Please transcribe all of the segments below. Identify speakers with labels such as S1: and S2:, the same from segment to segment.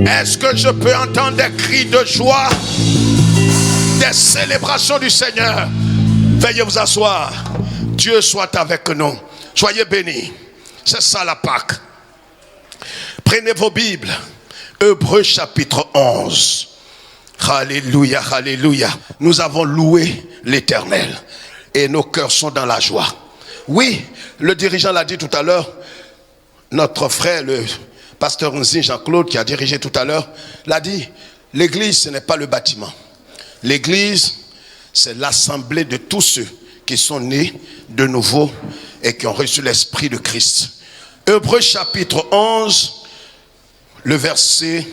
S1: Est-ce que je peux entendre des cris de joie, des célébrations du Seigneur? Veuillez vous asseoir. Dieu soit avec nous. Soyez bénis. C'est ça la Pâque. Prenez vos Bibles. Hébreux chapitre 11. Alléluia, alléluia. Nous avons loué l'Éternel et nos cœurs sont dans la joie. Oui, le dirigeant l'a dit tout à l'heure. Notre frère, le pasteur Nzi Jean-Claude, qui a dirigé tout à l'heure, l'a dit. L'église, ce n'est pas le bâtiment. L'église, c'est l'assemblée de tous ceux qui sont nés de nouveau et qui ont reçu l'Esprit de Christ. Hébreux chapitre 11, le verset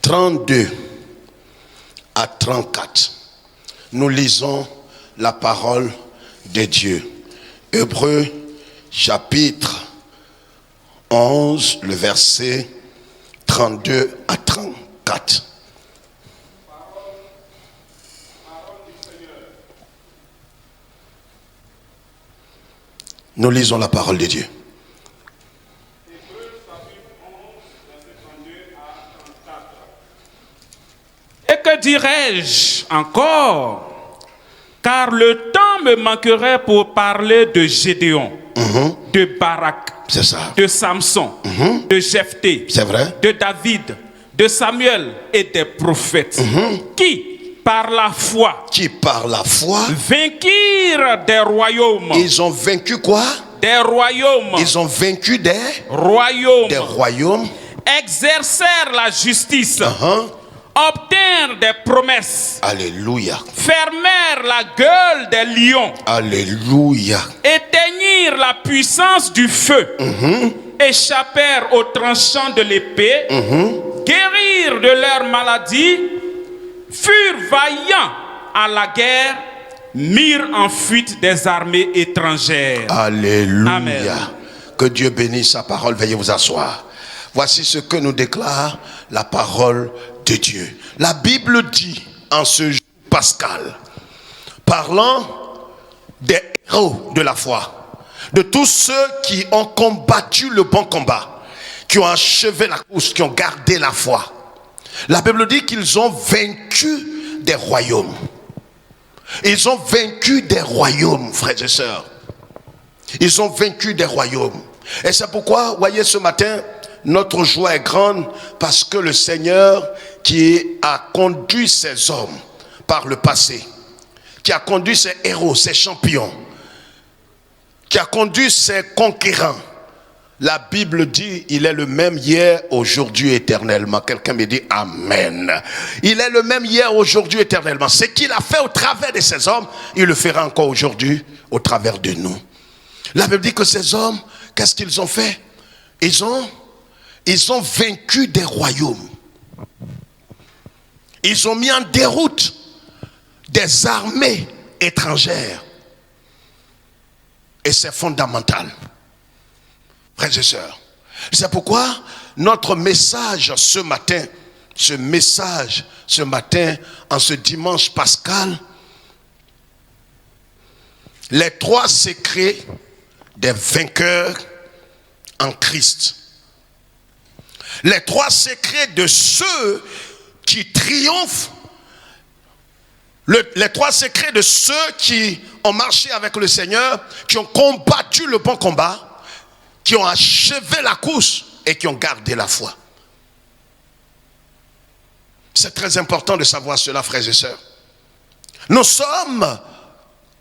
S1: 32 à 34. Nous lisons la parole de Dieu. Hébreux chapitre 11, le verset 32 à 34. Nous lisons la parole de Dieu.
S2: Et que dirais-je encore? Car le temps me manquerait pour parler de Gédéon, de Barak,
S1: C'est ça.
S2: de Samson, de Jephthé,
S1: C'est vrai.
S2: de David, de Samuel et des prophètes qui, par la foi, vainquirent des royaumes.
S1: Ils ont vaincu quoi?
S2: Des royaumes.
S1: Ils ont vaincu des royaumes.
S2: Exercèrent la justice. Obtinrent des promesses.
S1: Alléluia.
S2: Fermèrent la gueule des lions.
S1: Alléluia.
S2: Éteignirent la puissance du feu. Échappèrent aux tranchants de l'épée. Guérirent de leur maladie. Furent vaillants à la guerre. Mirent en fuite des armées étrangères.
S1: Alléluia.
S2: Amen.
S1: Que Dieu bénisse sa parole. Veuillez vous asseoir. Voici ce que nous déclare la parole de Dieu. La Bible dit en ce jour pascal, parlant des héros de la foi, de tous ceux qui ont combattu le bon combat, qui ont achevé la course, qui ont gardé la foi. La Bible dit qu'ils ont vaincu des royaumes. Ils ont vaincu des royaumes, frères et sœurs. Ils ont vaincu des royaumes. Et c'est pourquoi, voyez, ce matin, notre joie est grande parce que le Seigneur qui a conduit ces hommes par le passé, qui a conduit ces héros, ces champions, qui a conduit ces conquérants, la Bible dit, il est le même hier, aujourd'hui, éternellement. Quelqu'un me dit Amen. Il est le même hier, aujourd'hui, éternellement. Ce qu'il a fait au travers de ces hommes, il le fera encore aujourd'hui au travers de nous. La Bible dit que ces hommes, qu'est-ce qu'ils ont fait? Ils ont vaincu des royaumes. Ils ont mis en déroute des armées étrangères. Et c'est fondamental. Frères et sœurs, c'est pourquoi notre message ce matin, en ce dimanche pascal, les 3 secrets des vainqueurs en Christ. Les 3 secrets de ceux qui triomphent. Les 3 secrets de ceux qui ont marché avec le Seigneur, qui ont combattu le bon combat, qui ont achevé la course et qui ont gardé la foi. C'est très important de savoir cela, frères et sœurs. Nous sommes,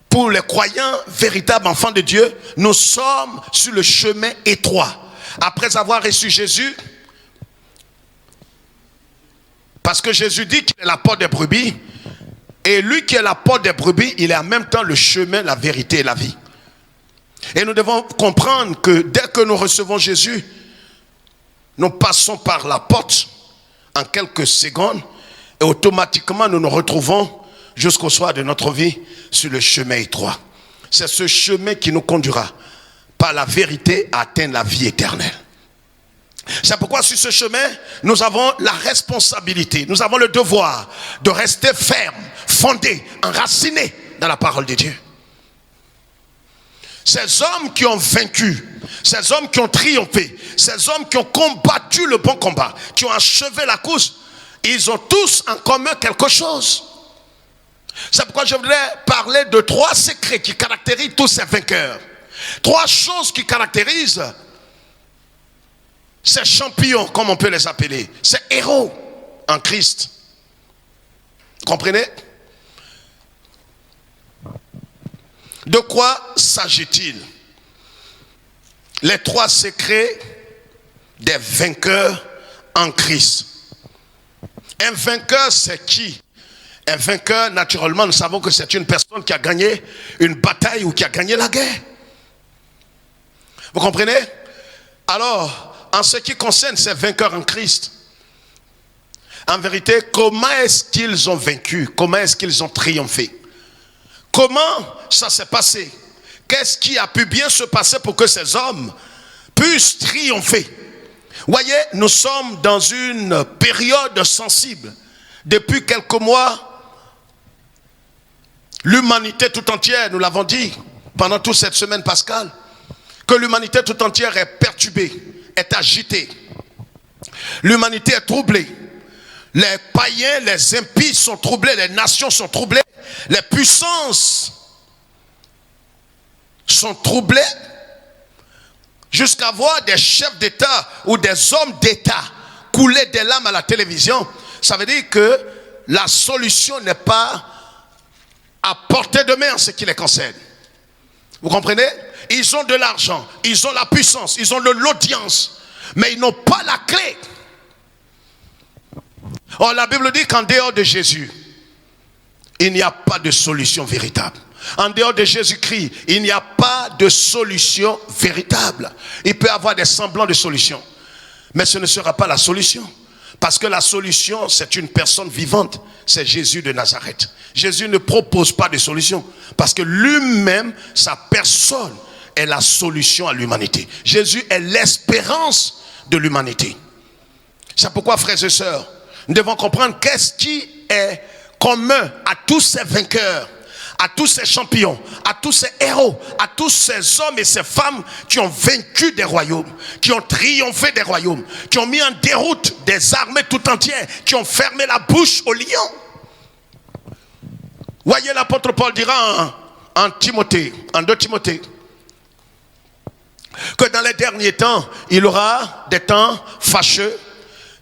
S1: pour les croyants, véritables enfants de Dieu, nous sommes sur le chemin étroit. Après avoir reçu Jésus, parce que Jésus dit qu'il est la porte des brebis, et lui qui est la porte des brebis, il est en même temps le chemin, la vérité et la vie. Et nous devons comprendre que dès que nous recevons Jésus, nous passons par la porte en quelques secondes et automatiquement nous nous retrouvons jusqu'au soir de notre vie sur le chemin étroit. C'est ce chemin qui nous conduira par la vérité à atteindre la vie éternelle. C'est pourquoi sur ce chemin, nous avons la responsabilité, nous avons le devoir de rester ferme, fondé, enraciné dans la parole de Dieu. Ces hommes qui ont vaincu ces hommes qui ont triomphé, ces hommes qui ont combattu le bon combat, qui ont achevé la course, ils ont tous en commun quelque chose. C'est pourquoi je voudrais parler de 3 secrets qui caractérisent tous ces vainqueurs. 3 choses qui caractérisent ces champions, comme on peut les appeler, ces héros en Christ. Comprenez? De quoi s'agit-il? Les 3 secrets des vainqueurs en Christ. Un vainqueur, c'est qui? Un vainqueur, naturellement, nous savons que c'est une personne qui a gagné une bataille ou qui a gagné la guerre. Vous comprenez? Alors, en ce qui concerne ces vainqueurs en Christ, en vérité, comment est-ce qu'ils ont vaincu? Comment est-ce qu'ils ont triomphé? Comment ça s'est passé? Qu'est-ce qui a pu bien se passer pour que ces hommes puissent triompher? Voyez, nous sommes dans une période sensible. Depuis quelques mois, l'humanité tout entière, nous l'avons dit pendant toute cette semaine pascale, que l'humanité tout entière est perturbée, est agitée. L'humanité est troublée. Les païens, les impies sont troublés, les nations sont troublées, les puissances sont troublées, jusqu'à voir des chefs d'État ou des hommes d'État couler des larmes à la télévision. Ça veut dire que la solution n'est pas à portée de main en ce qui les concerne. Vous comprenez? Ils ont de l'argent, ils ont la puissance, ils ont de l'audience, mais ils n'ont pas la clé. Or, la Bible dit qu'en dehors de Jésus, il n'y a pas de solution véritable. En dehors de Jésus-Christ, il n'y a pas de solution véritable. Il peut y avoir des semblants de solution, mais ce ne sera pas la solution. Parce que la solution, c'est une personne vivante. C'est Jésus de Nazareth. Jésus ne propose pas de solution. Parce que lui-même, sa personne est la solution à l'humanité. Jésus est l'espérance de l'humanité. C'est pourquoi, frères et sœurs, nous devons comprendre qu'est-ce qui est commun à tous ces vainqueurs, à tous ces champions, à tous ces héros, à tous ces hommes et ces femmes qui ont vaincu des royaumes, qui ont triomphé des royaumes, qui ont mis en déroute des armées tout entières, qui ont fermé la bouche aux lions. Voyez, l'apôtre Paul dira en Timothée, en 2 Timothée, que dans les derniers temps, il y aura des temps fâcheux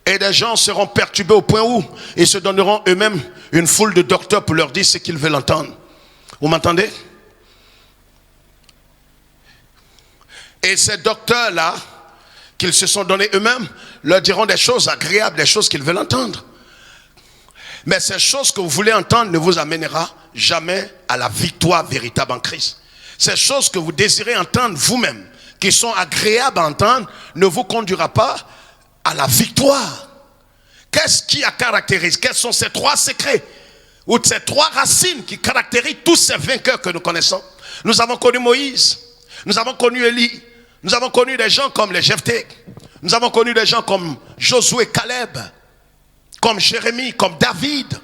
S1: et des gens seront perturbés au point où ils se donneront eux-mêmes une foule de docteurs pour leur dire ce qu'ils veulent entendre. Vous m'entendez? Et ces docteurs-là, qu'ils se sont donnés eux-mêmes, leur diront des choses agréables, des choses qu'ils veulent entendre. Mais ces choses que vous voulez entendre ne vous amènera jamais à la victoire véritable en Christ. Ces choses que vous désirez entendre vous-même, qui sont agréables à entendre, ne vous conduira pas à la victoire. Qu'est-ce qui a caractérisé? Quels sont ces 3 secrets ou ces 3 racines qui caractérisent tous ces vainqueurs que nous connaissons? Nous avons connu Moïse, nous avons connu Élie, nous avons connu des gens comme les Jephthé, nous avons connu des gens comme Josué, Caleb, comme Jérémie, comme David.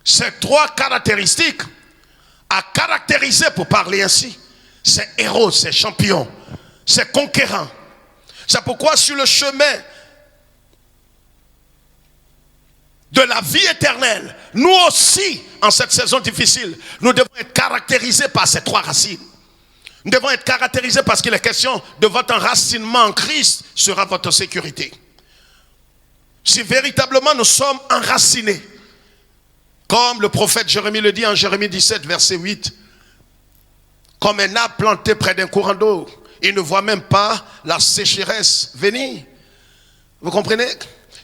S1: Ces 3 caractéristiques à caractériser, pour parler ainsi, ces héros, ces champions, ces conquérants. C'est pourquoi sur le chemin de la vie éternelle, nous aussi, en cette saison difficile, nous devons être caractérisés par ces 3 racines. Nous devons être caractérisés parce qu'il est question de votre enracinement en Christ sera votre sécurité. Si véritablement nous sommes enracinés, comme le prophète Jérémie le dit en Jérémie 17, verset 8, comme un arbre planté près d'un courant d'eau, il ne voit même pas la sécheresse venir. Vous comprenez?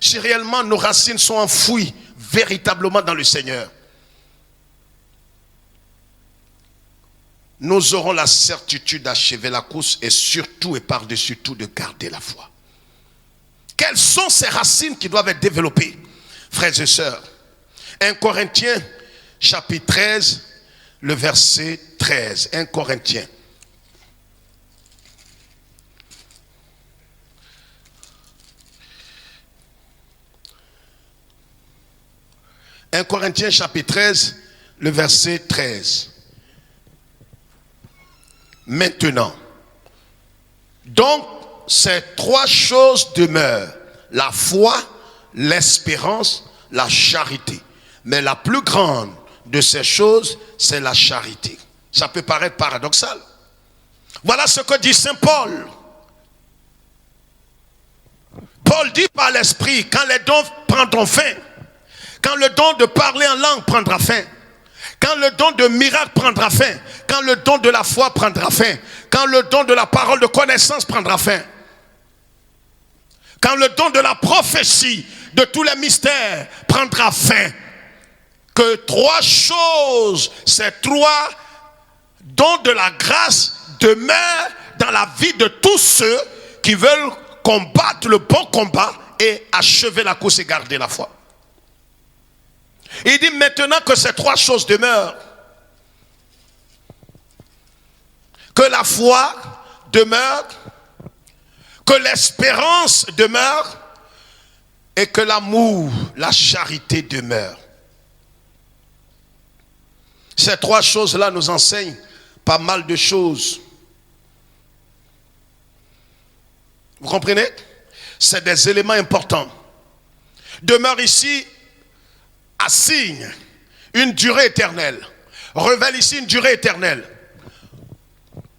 S1: Si réellement nos racines sont enfouies véritablement dans le Seigneur, nous aurons la certitude d'achever la course et surtout et par-dessus tout de garder la foi. Quelles sont ces racines qui doivent être développées, frères et sœurs? 1 Corinthiens chapitre 13, le verset 13. 1 Corinthiens. « 1 Corinthiens chapitre 13, le verset 13. Maintenant, Donc, ces trois choses demeurent. La foi, l'espérance, la charité. Mais la plus grande de ces choses, c'est la charité. Ça peut paraître paradoxal. Voilà ce que dit Saint Paul. Paul dit par l'esprit, quand les dons prendront fin, quand le don de parler en langue prendra fin, quand le don de miracle prendra fin, quand le don de la foi prendra fin, quand le don de la parole de connaissance prendra fin, quand le don de la prophétie, de tous les mystères prendra fin, que trois choses, ces trois dons de la grâce demeurent dans la vie de tous ceux qui veulent combattre le bon combat et achever la course et garder la foi. Il dit maintenant que ces trois choses demeurent, que la foi demeure, que l'espérance demeure et que l'amour, la charité demeure. Ces trois choses-là nous enseignent pas mal de choses. Vous comprenez? C'est des éléments importants. Demeure ici assigne une durée éternelle. Révèle ici une durée éternelle.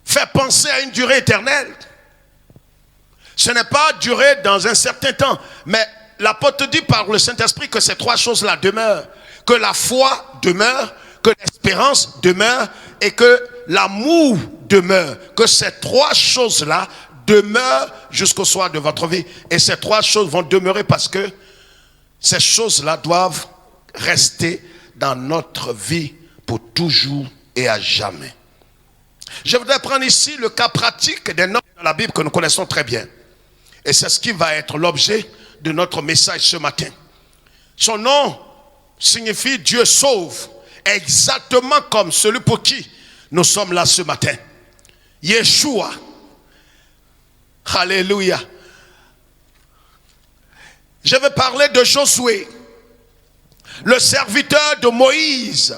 S1: Fait penser à une durée éternelle. Ce n'est pas durée dans un certain temps. Mais l'apôtre dit par le Saint-Esprit que ces trois choses-là demeurent. Que la foi demeure, que l'espérance demeure et que l'amour demeure. Que ces trois choses-là demeurent jusqu'au soir de votre vie. Et ces trois choses vont demeurer parce que ces choses-là doivent rester dans notre vie pour toujours et à jamais. Je voudrais prendre ici le cas pratique d'un homme dans la Bible que nous connaissons très bien. Et c'est ce qui va être l'objet de notre message ce matin. Son nom signifie Dieu sauve, exactement comme celui pour qui nous sommes là ce matin. Yeshua. Alléluia. Je vais parler de Josué, le serviteur de Moïse.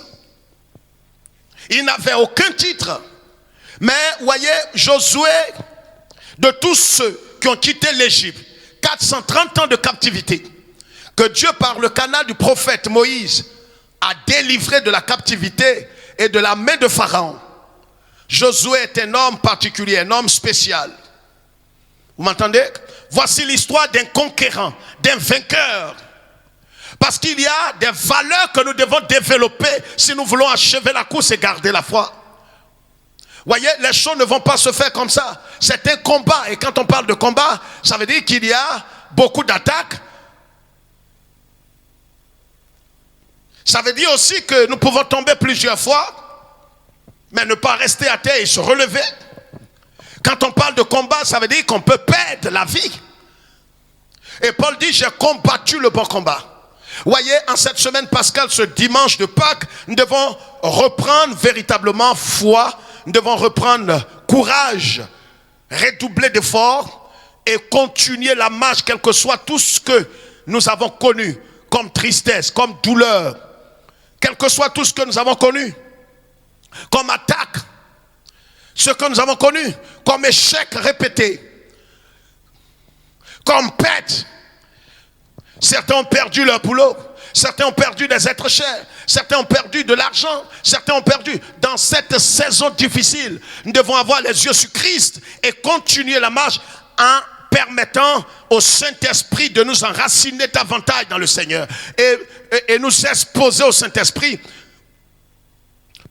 S1: Il n'avait aucun titre. Mais voyez, Josué, de tous ceux qui ont quitté l'Égypte, 430 ans de captivité, que Dieu par le canal du prophète Moïse a délivré de la captivité et de la main de Pharaon. Josué est un homme particulier, un homme spécial. Vous m'entendez? Voici l'histoire d'un conquérant, d'un vainqueur. Parce qu'il y a des valeurs que nous devons développer si nous voulons achever la course et garder la foi. Voyez, les choses ne vont pas se faire comme ça. C'est un combat. Et quand on parle de combat, ça veut dire qu'il y a beaucoup d'attaques. Ça veut dire aussi que nous pouvons tomber plusieurs fois, mais ne pas rester à terre et se relever. Quand on parle de combat, ça veut dire qu'on peut perdre la vie. Et Paul dit, j'ai combattu le bon combat. Voyez, en cette semaine pascale, ce dimanche de Pâques, nous devons reprendre véritablement foi, nous devons reprendre courage, redoubler d'efforts et continuer la marche, quel que soit tout ce que nous avons connu comme tristesse, comme douleur, quel que soit tout ce que nous avons connu comme attaque, ce que nous avons connu comme échec répété, comme perte. Certains ont perdu leur boulot, certains ont perdu des êtres chers, certains ont perdu de l'argent, certains ont perdu. Dans cette saison difficile, nous devons avoir les yeux sur Christ et continuer la marche en permettant au Saint-Esprit de nous enraciner davantage dans le Seigneur et nous exposer au Saint-Esprit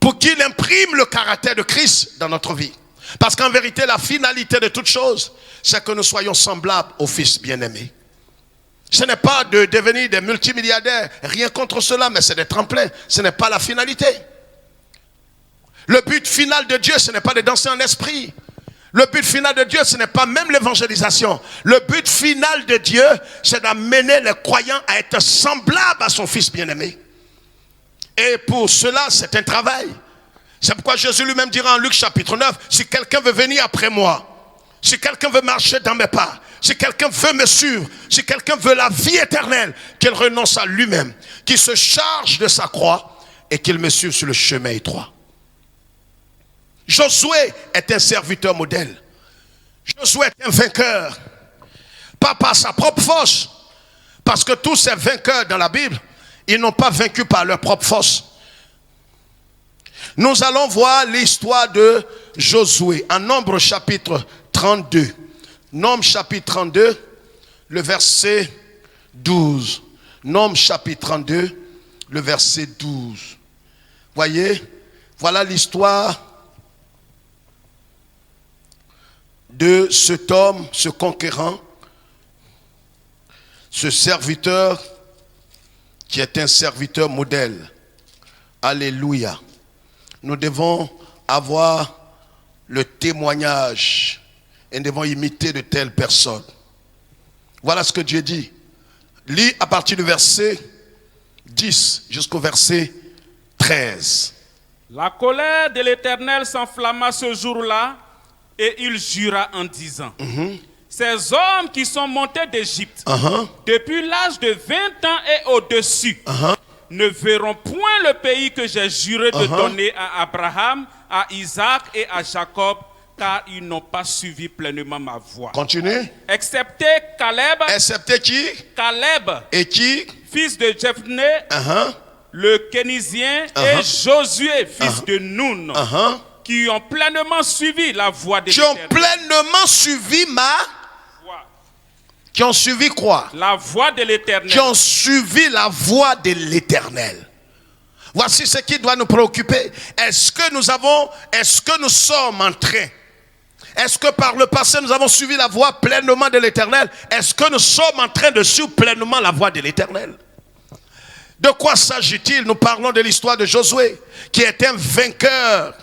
S1: pour qu'il imprime le caractère de Christ dans notre vie. Parce qu'en vérité, la finalité de toute chose, c'est que nous soyons semblables au Fils bien-aimé. Ce n'est pas de devenir des multimilliardaires, rien contre cela, mais c'est des tremplins. Ce n'est pas la finalité. Le but final de Dieu, ce n'est pas de danser en esprit. Le but final de Dieu, ce n'est pas même l'évangélisation. Le but final de Dieu, c'est d'amener les croyants à être semblables à son Fils bien-aimé. Et pour cela, c'est un travail. C'est pourquoi Jésus lui-même dira en Luc chapitre 9, si quelqu'un veut venir après moi, si quelqu'un veut marcher dans mes pas, si quelqu'un veut me suivre, si quelqu'un veut la vie éternelle, qu'il renonce à lui-même, qu'il se charge de sa croix et qu'il me suive sur le chemin étroit. Josué est un serviteur modèle. Josué est un vainqueur, pas par sa propre force, parce que tous ces vainqueurs dans la Bible, ils n'ont pas vaincu par leur propre force. Nous allons voir l'histoire de Josué en Nombre chapitre 32. Nombre chapitre 32, le verset 12. Nombre chapitre 32, le verset 12. Voyez, voilà l'histoire de cet homme, ce conquérant, ce serviteur qui est un serviteur modèle. Alléluia. Nous devons avoir le témoignage et nous devons imiter de telles personnes. Voilà ce que Dieu dit. Lis à partir du verset 10 jusqu'au verset 13.
S2: La colère de l'Éternel s'enflamma ce jour-là et il jura en disant, ces hommes qui sont montés d'Égypte depuis l'âge de 20 ans et au-dessus ne verront point le pays que j'ai juré de donner à Abraham, à Isaac et à Jacob, car ils n'ont pas suivi pleinement ma voie.
S1: Continue.
S2: Excepté Caleb.
S1: Excepté qui?
S2: Caleb.
S1: Et qui?
S2: Fils de Jephné, le Kénizien, et Josué, fils de Nun, qui ont pleinement suivi la voie de l'Éternel.
S1: Qui ont pleinement suivi Qui ont suivi quoi?
S2: La voie de l'Éternel.
S1: Qui ont suivi la voie de l'Éternel. Voici ce qui doit nous préoccuper. Est-ce que nous sommes en train, est-ce que par le passé nous avons suivi la voie pleinement de l'Éternel? Est-ce que nous sommes en train de suivre pleinement la voie de l'Éternel? De quoi s'agit-il? Nous parlons de l'histoire de Josué, qui est un vainqueur,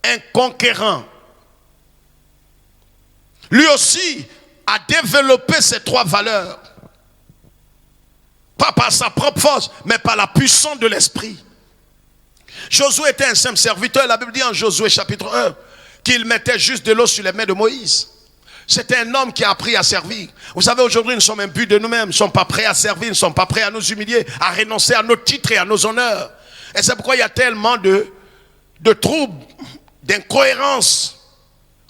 S1: un conquérant. Lui aussi a développé ces trois valeurs. Pas par sa propre force, mais par la puissance de l'esprit. Josué était un simple serviteur. La Bible dit en Josué chapitre 1 qu'il mettait juste de l'eau sur les mains de Moïse. C'était un homme qui a appris à servir. Vous savez, aujourd'hui, nous sommes imbus de nous-mêmes. Nous ne sommes pas prêts à servir, nous ne sommes pas prêts à nous humilier, à renoncer à nos titres et à nos honneurs. Et c'est pourquoi il y a tellement de troubles, d'incohérences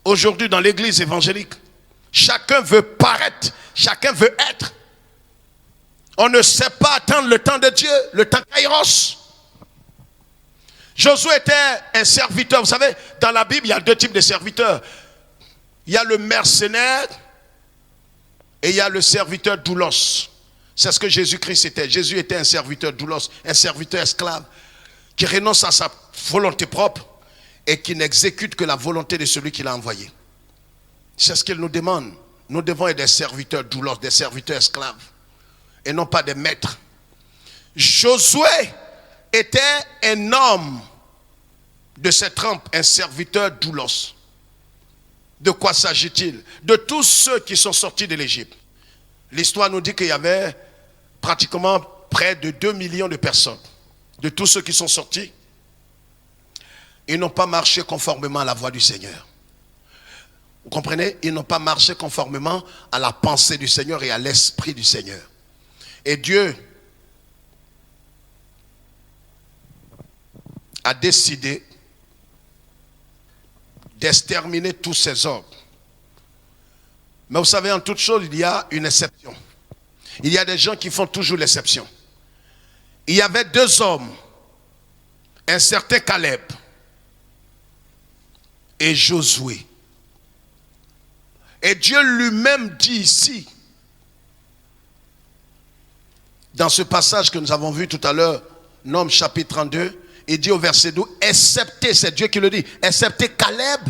S1: aujourd'hui dans l'église évangélique. Chacun veut paraître, chacun veut être. On ne sait pas attendre le temps de Dieu, le temps kairos. Josué était un serviteur. Vous savez, dans la Bible, il y a deux types de serviteurs. Il y a le mercenaire et il y a le serviteur doulos. C'est ce que Jésus-Christ était. Jésus était un serviteur doulos, un serviteur esclave qui renonce à sa volonté propre et qui n'exécute que la volonté de celui qui l'a envoyé. C'est ce qu'il nous demande. Nous devons être des serviteurs doulos, des serviteurs esclaves et non pas des maîtres. Josué était un homme de cette trempe, un serviteur doulos. De quoi s'agit-il? De tous ceux qui sont sortis de l'Égypte. L'histoire nous dit qu'il y avait pratiquement près de 2 millions de personnes. De tous ceux qui sont sortis, ils n'ont pas marché conformément à la voie du Seigneur. Vous comprenez? Ils n'ont pas marché conformément à la pensée du Seigneur et à l'esprit du Seigneur. Et Dieu a décidé d'exterminer tous ces hommes. Mais vous savez, en toute chose, il y a une exception. Il y a des gens qui font toujours l'exception. Il y avait deux hommes, un certain Caleb et Josué. Et Dieu lui-même dit ici, dans ce passage que nous avons vu tout à l'heure, Nombre chapitre 32, il dit au verset 12, excepté, c'est Dieu qui le dit, excepté Caleb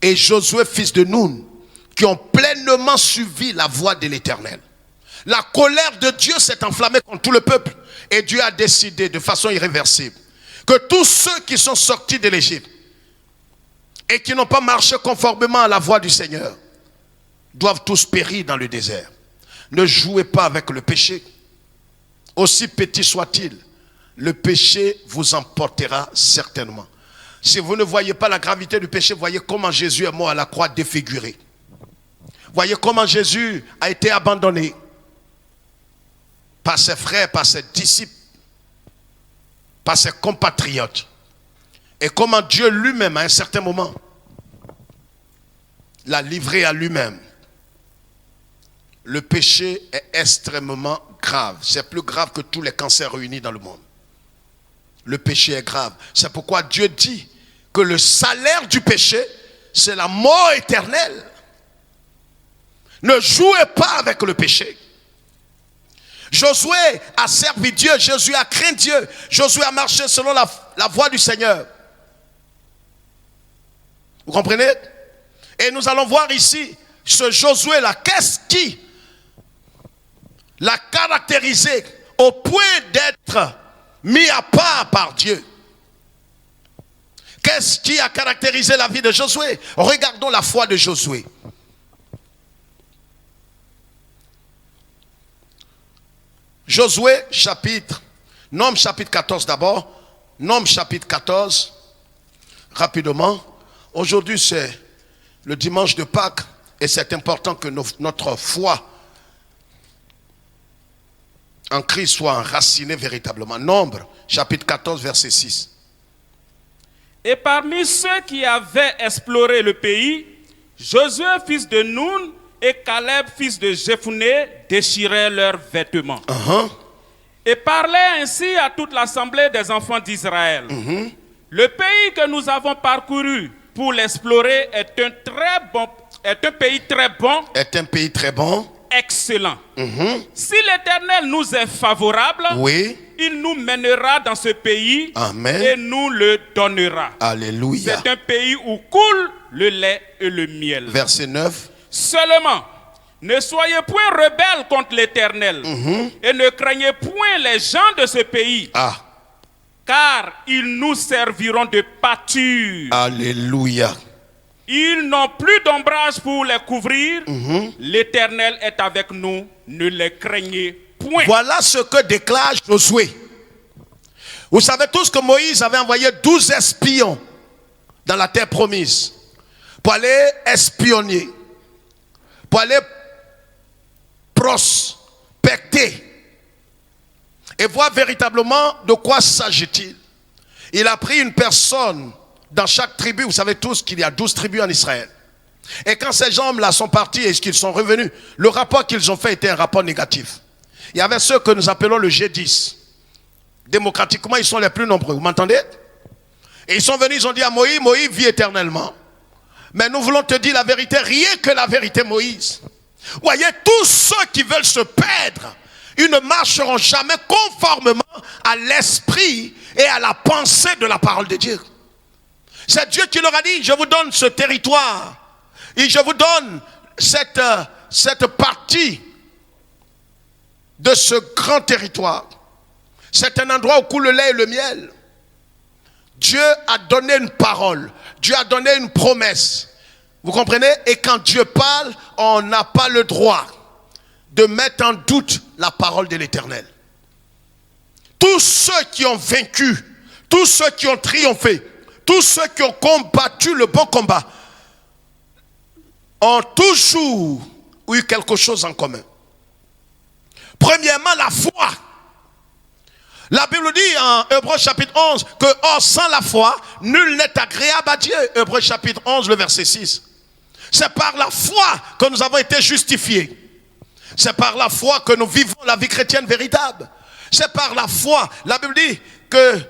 S1: et Josué, fils de Nun, qui ont pleinement suivi la voie de l'Éternel. La colère de Dieu s'est enflammée contre tout le peuple. Et Dieu a décidé de façon irréversible que tous ceux qui sont sortis de l'Égypte et qui n'ont pas marché conformément à la voie du Seigneur doivent tous périr dans le désert. Ne jouez pas avec le péché. Aussi petit soit-il, le péché vous emportera certainement. Si vous ne voyez pas la gravité du péché, voyez comment Jésus est mort à la croix défiguré. Voyez comment Jésus a été abandonné par ses frères, par ses disciples, par ses compatriotes. Et comment Dieu lui-même, à un certain moment, l'a livré à lui-même. Le péché est extrêmement grave. C'est plus grave que tous les cancers réunis dans le monde. Le péché est grave. C'est pourquoi Dieu dit que le salaire du péché, c'est la mort éternelle. Ne jouez pas avec le péché. Josué a servi Dieu, Josué a craint Dieu, Josué a marché selon la voie du Seigneur. Vous comprenez? Et nous allons voir ici, ce Josué-là, qu'est-ce qui l'a caractérisé au point d'être mis à part par Dieu? Qu'est-ce qui a caractérisé la vie de Josué? Regardons la foi de Josué. Josué chapitre, Nombre chapitre 14 d'abord, Nombre chapitre 14, rapidement. Aujourd'hui c'est le dimanche de Pâques et c'est important que notre foi en Christ soit enracinée véritablement. Nombre chapitre 14 verset 6.
S2: Et parmi ceux qui avaient exploré le pays, Josué fils de Nun et Caleb fils de Jephunné déchiraient leurs vêtements. Et parlaient ainsi à toute l'assemblée des enfants d'Israël. Le pays que nous avons parcouru pour l'explorer est un pays très bon.
S1: Est un pays très bon.
S2: Excellent. Si l'Éternel nous est favorable,
S1: oui,
S2: il nous mènera dans ce pays.
S1: Amen.
S2: Et nous le donnera.
S1: Alléluia.
S2: C'est un pays où coule le lait et le miel.
S1: Verset 9.
S2: Seulement, ne soyez point rebelles contre l'Éternel et ne craignez point les gens de ce pays, car ils nous serviront de pâture.
S1: Alléluia.
S2: Ils n'ont plus d'ombrage pour les couvrir. L'Éternel est avec nous, ne les craignez point.
S1: Voilà ce que déclare Josué. Vous savez tous que Moïse avait envoyé 12 espions dans la terre promise pour aller espionner, pour aller prospecter et voir véritablement de quoi s'agit-il. Il a pris une personne dans chaque tribu. Vous savez tous qu'il y a 12 tribus en Israël. Et quand ces gens-là sont partis et qu'ils sont revenus, le rapport qu'ils ont fait était un rapport négatif. Il y avait ceux que nous appelons le G10. Démocratiquement, ils sont les plus nombreux. Vous m'entendez? Et ils sont venus, ils ont dit à Moïse, Moïse vit éternellement. Mais nous voulons te dire la vérité, rien que la vérité, Moïse. Voyez, tous ceux qui veulent se perdre, ils ne marcheront jamais conformément à l'esprit et à la pensée de la parole de Dieu. C'est Dieu qui leur a dit, je vous donne ce territoire et je vous donne cette partie de ce grand territoire. C'est un endroit où coule le lait et le miel. Dieu a donné une parole, Dieu a donné une promesse. Vous comprenez? Et quand Dieu parle, on n'a pas le droit de mettre en doute la parole de l'Éternel. Tous ceux qui ont vaincu, tous ceux qui ont triomphé, tous ceux qui ont combattu le bon combat ont toujours eu quelque chose en commun. Premièrement, la foi. La Bible dit en Hébreux chapitre 11 que or sans la foi, nul n'est agréable à Dieu. Hébreux chapitre 11, le verset 6. C'est par la foi que nous avons été justifiés. C'est par la foi que nous vivons la vie chrétienne véritable. C'est par la foi. La Bible dit que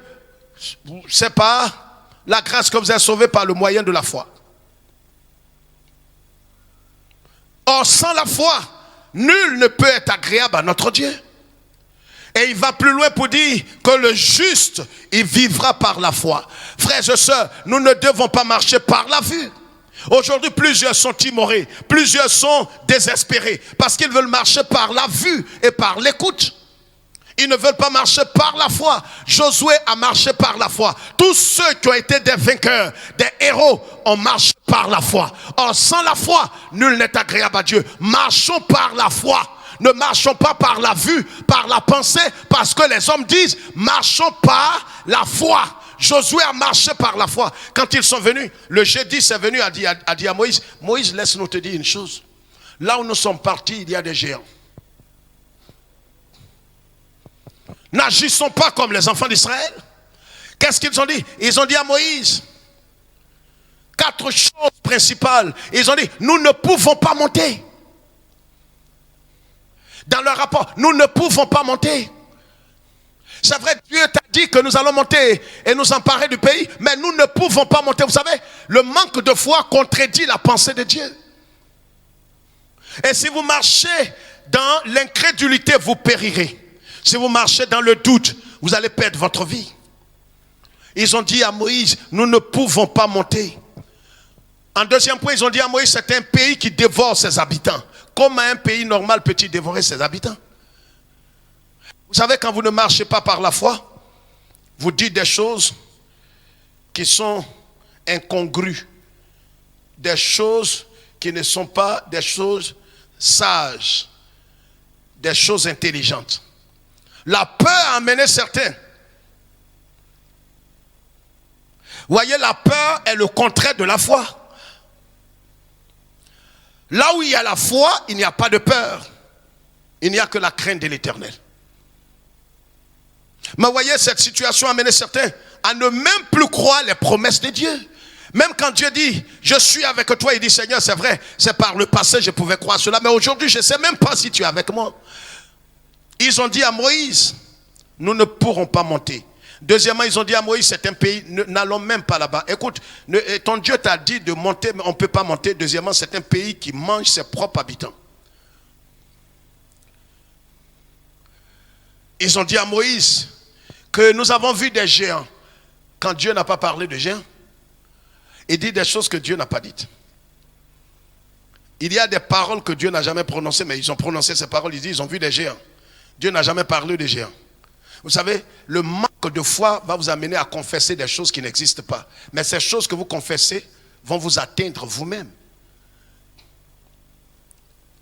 S1: c'est par la grâce que vous êtes sauvés par le moyen de la foi. Or sans la foi, nul ne peut être agréable à notre Dieu. Et il va plus loin pour dire que le juste, il vivra par la foi. Frères et sœurs, nous ne devons pas marcher par la vue. Aujourd'hui, plusieurs sont timorés, plusieurs sont désespérés parce qu'ils veulent marcher par la vue et par l'écoute. Ils ne veulent pas marcher par la foi. Josué a marché par la foi. Tous ceux qui ont été des vainqueurs, des héros, ont marché par la foi. Or, sans la foi, nul n'est agréable à Dieu. Marchons par la foi. Ne marchons pas par la vue, par la pensée, parce que les hommes disent, marchons par la foi. Josué a marché par la foi. Quand ils sont venus, le G10 est venu, a dit à Moïse, Moïse, laisse-nous te dire une chose. Là où nous sommes partis, il y a des géants. N'agissons pas comme les enfants d'Israël. Qu'est-ce qu'ils ont dit? Ils ont dit à Moïse 4 choses principales. Ils ont dit, nous ne pouvons pas monter. Dans leur rapport, nous ne pouvons pas monter. C'est vrai, Dieu t'a dit que nous allons monter et nous emparer du pays, mais nous ne pouvons pas monter. Vous savez, le manque de foi contredit la pensée de Dieu. Et si vous marchez dans l'incrédulité, vous périrez. Si vous marchez dans le doute, vous allez perdre votre vie. Ils ont dit à Moïse, nous ne pouvons pas monter. En deuxième point, ils ont dit à Moïse, c'est un pays qui dévore ses habitants. Comment un pays normal peut-il dévorer ses habitants? Vous savez, quand vous ne marchez pas par la foi, vous dites des choses qui sont incongrues. Des choses qui ne sont pas des choses sages. Des choses intelligentes. La peur a amené certains. Voyez, la peur est le contraire de la foi. Là où il y a la foi, il n'y a pas de peur. Il n'y a que la crainte de l'Éternel. Mais voyez, cette situation a amené certains à ne même plus croire les promesses de Dieu. Même quand Dieu dit, je suis avec toi, il dit, Seigneur, c'est vrai, c'est par le passé je pouvais croire cela, mais aujourd'hui je ne sais même pas si tu es avec moi. Ils ont dit à Moïse, nous ne pourrons pas monter. Deuxièmement, ils ont dit à Moïse, c'est un pays, n'allons même pas là-bas. Écoute, ton Dieu t'a dit de monter, mais on ne peut pas monter. Deuxièmement, c'est un pays qui mange ses propres habitants. Ils ont dit à Moïse que nous avons vu des géants. Quand Dieu n'a pas parlé de géants, il dit des choses que Dieu n'a pas dites. Il y a des paroles que Dieu n'a jamais prononcées, mais ils ont prononcé ces paroles, ils disent, ils ont vu des géants. Dieu n'a jamais parlé de géants. Vous savez, le manque de foi va vous amener à confesser des choses qui n'existent pas. Mais ces choses que vous confessez vont vous atteindre vous-même.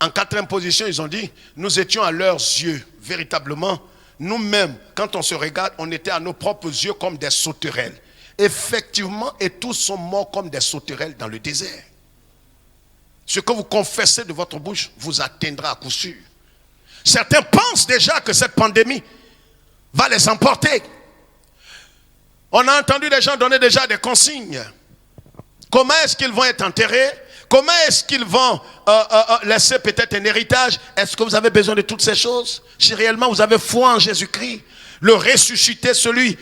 S1: En quatrième position, ils ont dit, nous étions à leurs yeux, véritablement, nous-mêmes, quand on se regarde, on était à nos propres yeux comme des sauterelles. Effectivement, et tous sont morts comme des sauterelles dans le désert. Ce que vous confessez de votre bouche vous atteindra à coup sûr. Certains pensent déjà que cette pandémie va les emporter. On a entendu des gens donner déjà des consignes. Comment est-ce qu'ils vont être enterrés? Comment est-ce qu'ils vont laisser peut-être un héritage? Est-ce que vous avez besoin de toutes ces choses? Si réellement vous avez foi en Jésus-Christ, le ressuscité, celui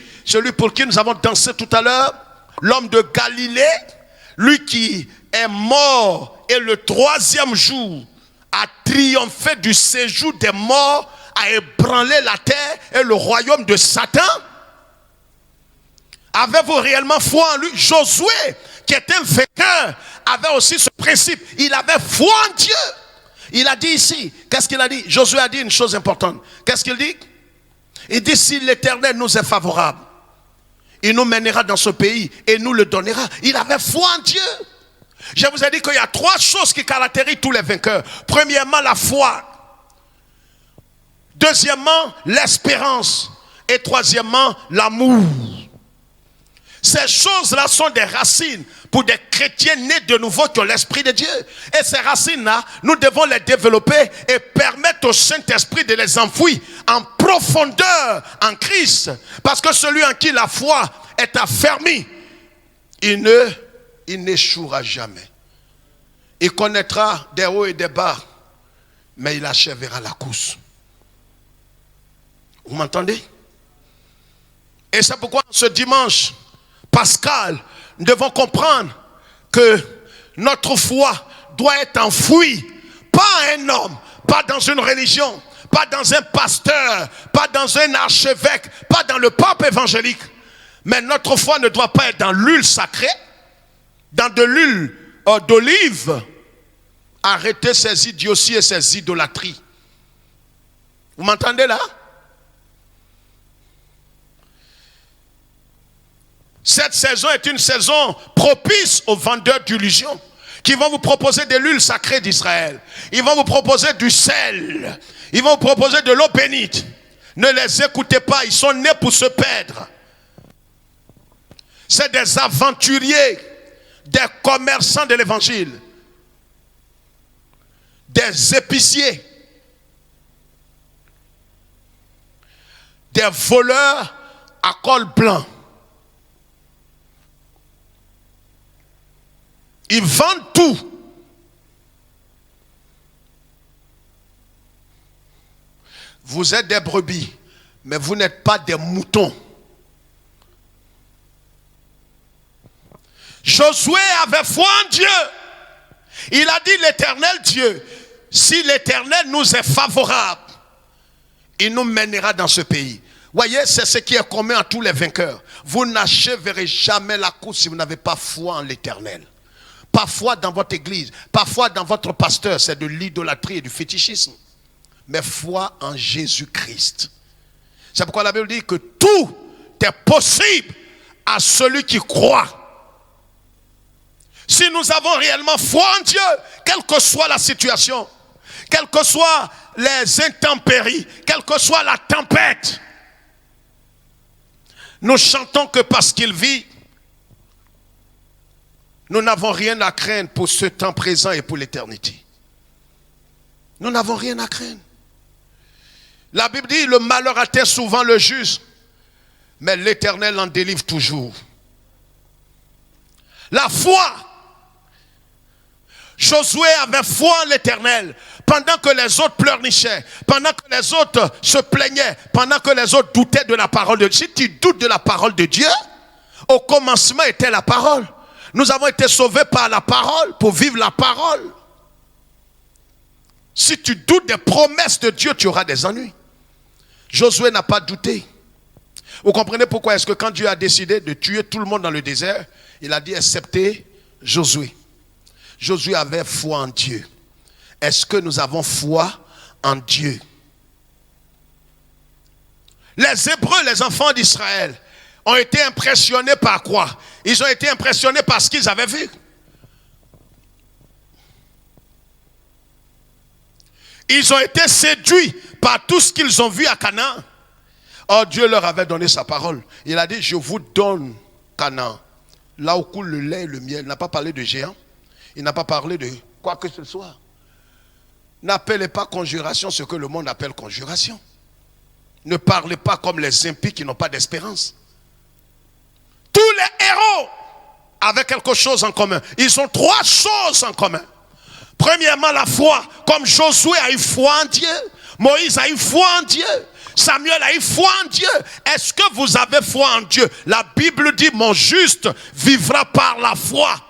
S1: pour qui nous avons dansé tout à l'heure, l'homme de Galilée, lui qui est mort et le 3e jour a triomphé du séjour des morts, a ébranlé la terre et le royaume de Satan. Avez-vous réellement foi en lui? Josué, qui était un vainqueur, avait aussi ce principe. Il avait foi en Dieu. Il a dit ici, qu'est-ce qu'il a dit? Josué a dit une chose importante. Qu'est-ce qu'il dit? Il dit, si l'Éternel nous est favorable, il nous mènera dans ce pays et nous le donnera. Il avait foi en Dieu. Je vous ai dit qu'il y a 3 choses qui caractérisent tous les vainqueurs. Premièrement, la foi. Deuxièmement, l'espérance. Et troisièmement, l'amour. Ces choses-là sont des racines pour des chrétiens nés de nouveau qui ont l'Esprit de Dieu. Et ces racines-là, nous devons les développer et permettre au Saint-Esprit de les enfouir en profondeur en Christ. Parce que celui en qui la foi est affermie, il n'échouera jamais. Il connaîtra des hauts et des bas, mais il achèvera la course. Vous m'entendez? Et c'est pourquoi ce dimanche pascal, nous devons comprendre que notre foi doit être enfouie, pas un homme, pas dans une religion, pas dans un pasteur, pas dans un archevêque, pas dans le pape évangélique. Mais notre foi ne doit pas être dans l'huile sacrée, dans de l'huile d'olive. Arrêtez ces idioties et ces idolâtries. Vous m'entendez là? Cette saison est une saison propice aux vendeurs d'illusions qui vont vous proposer de l'huile sacrée d'Israël. Ils vont vous proposer du sel. Ils vont vous proposer de l'eau bénite. Ne les écoutez pas, ils sont nés pour se perdre. C'est des aventuriers, des commerçants de l'évangile, des épiciers, des voleurs à col blanc. Ils vendent tout. Vous êtes des brebis, mais vous n'êtes pas des moutons. Josué avait foi en Dieu. Il a dit l'Éternel Dieu, si l'Éternel nous est favorable, il nous mènera dans ce pays. Voyez, c'est ce qui est commun à tous les vainqueurs. Vous n'achèverez jamais la course si vous n'avez pas foi en l'Éternel. Pas foi dans votre église, pas foi dans votre pasteur, c'est de l'idolâtrie et du fétichisme. Mais foi en Jésus-Christ. C'est pourquoi la Bible dit que tout est possible à celui qui croit. Si nous avons réellement foi en Dieu, quelle que soit la situation, quelles que soient les intempéries, quelle que soit la tempête, nous chantons que parce qu'il vit, nous n'avons rien à craindre pour ce temps présent et pour l'éternité. Nous n'avons rien à craindre. La Bible dit, le malheur atteint souvent le juste, mais l'Éternel en délivre toujours. La foi. Josué avait foi en l'Éternel. Pendant que les autres pleurnichaient, pendant que les autres se plaignaient, pendant que les autres doutaient de la parole de Dieu. Si tu doutes de la parole de Dieu, au commencement était la parole. Nous avons été sauvés par la parole, pour vivre la parole. Si tu doutes des promesses de Dieu, tu auras des ennuis. Josué n'a pas douté. Vous comprenez pourquoi est-ce que quand Dieu a décidé de tuer tout le monde dans le désert, il a dit excepté Josué. Josué avait foi en Dieu. Est-ce que nous avons foi en Dieu? Les Hébreux, les enfants d'Israël, ont été impressionnés par quoi? Ils ont été impressionnés par ce qu'ils avaient vu. Ils ont été séduits par tout ce qu'ils ont vu à Canaan. Or Dieu leur avait donné sa parole. Il a dit, je vous donne Canaan, là où coule le lait et le miel. Il n'a pas parlé de géants. Il n'a pas parlé de quoi que ce soit. N'appelez pas conjuration ce que le monde appelle conjuration. Ne parlez pas comme les impies qui n'ont pas d'espérance. Tous les héros avaient quelque chose en commun. Ils ont trois choses en commun. Premièrement, la foi. Comme Josué a eu foi en Dieu, Moïse a eu foi en Dieu, Samuel a eu foi en Dieu. Est-ce que vous avez foi en Dieu? La Bible dit, mon juste vivra par la foi,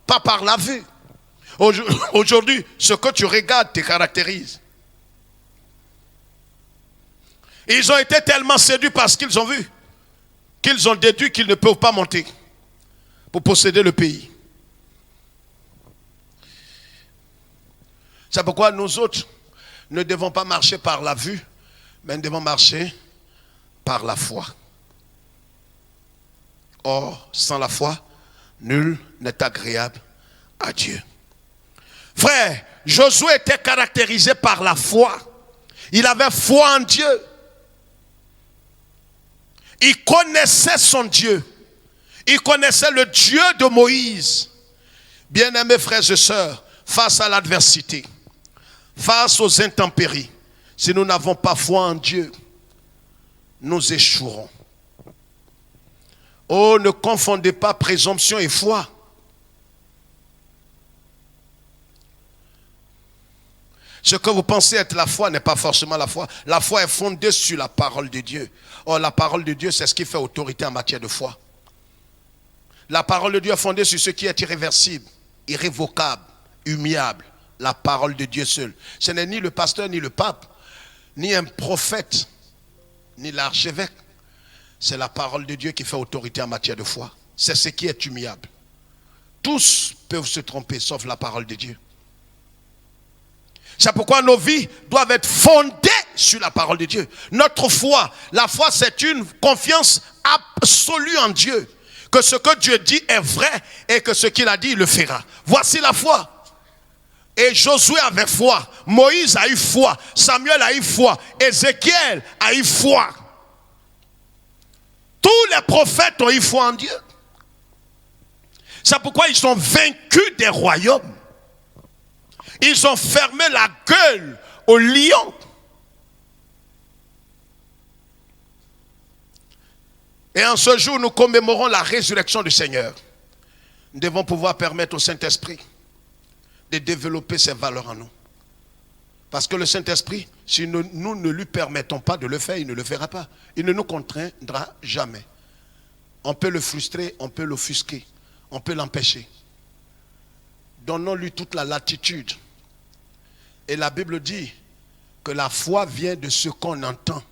S1: pas par la vue. Aujourd'hui, ce que tu regardes te caractérise. Ils ont été tellement séduits par ce qu'ils ont vu, qu'ils ont déduit qu'ils ne peuvent pas monter pour posséder le pays. C'est pourquoi nous autres ne devons pas marcher par la vue, mais nous devons marcher par la foi. Or, sans la foi, nul n'est agréable à Dieu. Frère, Josué était caractérisé par la foi. Il avait foi en Dieu. Il connaissait son Dieu. Il connaissait le Dieu de Moïse. Bien-aimés frères et sœurs, face à l'adversité, face aux intempéries, si nous n'avons pas foi en Dieu, nous échouerons. Oh, ne confondez pas présomption et foi. Ce que vous pensez être la foi n'est pas forcément la foi. La foi est fondée sur la parole de Dieu. Or, la parole de Dieu, c'est ce qui fait autorité en matière de foi. La parole de Dieu est fondée sur ce qui est irréversible, irrévocable, humiliable. La parole de Dieu seul. Ce n'est ni le pasteur, ni le pape, ni un prophète, ni l'archevêque. C'est la parole de Dieu qui fait autorité en matière de foi. C'est ce qui est humiliable. Tous peuvent se tromper, sauf la parole de Dieu. C'est pourquoi nos vies doivent être fondées sur la parole de Dieu. Notre foi, la foi, c'est une confiance absolue en Dieu. Que ce que Dieu dit est vrai et que ce qu'il a dit, il le fera. Voici la foi. Et Josué avait foi, Moïse a eu foi, Samuel a eu foi, Ézéchiel a eu foi. Tous les prophètes ont eu foi en Dieu. C'est pourquoi ils ont vaincu des royaumes. Ils ont fermé la gueule aux lions. Et en ce jour, nous commémorons la résurrection du Seigneur. nous devons pouvoir permettre au Saint-Esprit de développer ses valeurs en nous. Parce que le Saint-Esprit, si nous ne lui permettons pas de le faire, il ne le fera pas. Il ne nous contraindra jamais. On peut le frustrer, on peut l'offusquer, on peut l'empêcher. Donnons-lui toute la latitude. Et la Bible dit que la foi vient de ce qu'on entend.